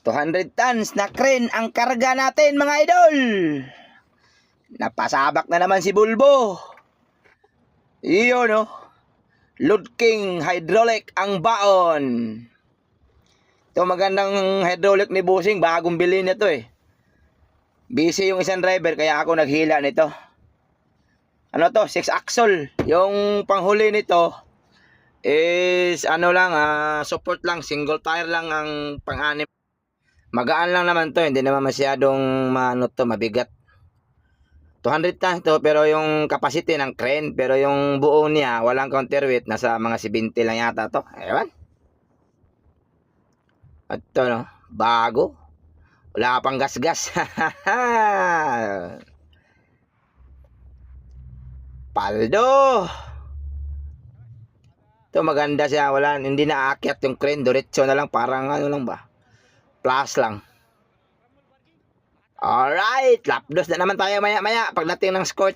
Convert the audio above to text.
200 tons na crane ang karga natin mga idol. Napasabak na naman si Bulbo. Iyon no. Load King hydraulic ang baon. Ito magandang hydraulic ni Busing. Bagong bili nito eh. Busy yung isang driver kaya ako naghila nito. Ano to? 6 axle. Yung panghuli nito is ano lang, support lang, single tire lang ang pang-anim. Magaan lang naman to, hindi naman masyadong mabigat. 200 tons to, pero yung capacity ng crane, pero yung buo niya, walang counterweight, nasa mga 70 lang yata to. Ewan. At to no, bago. Wala pang gas-gas. Paldo. Ito maganda siya, hindi na aakyat yung crane, diretso na lang, parang ano lang ba, plus lang. Alright, lapdos na naman tayo maya-maya pagdating ng escort.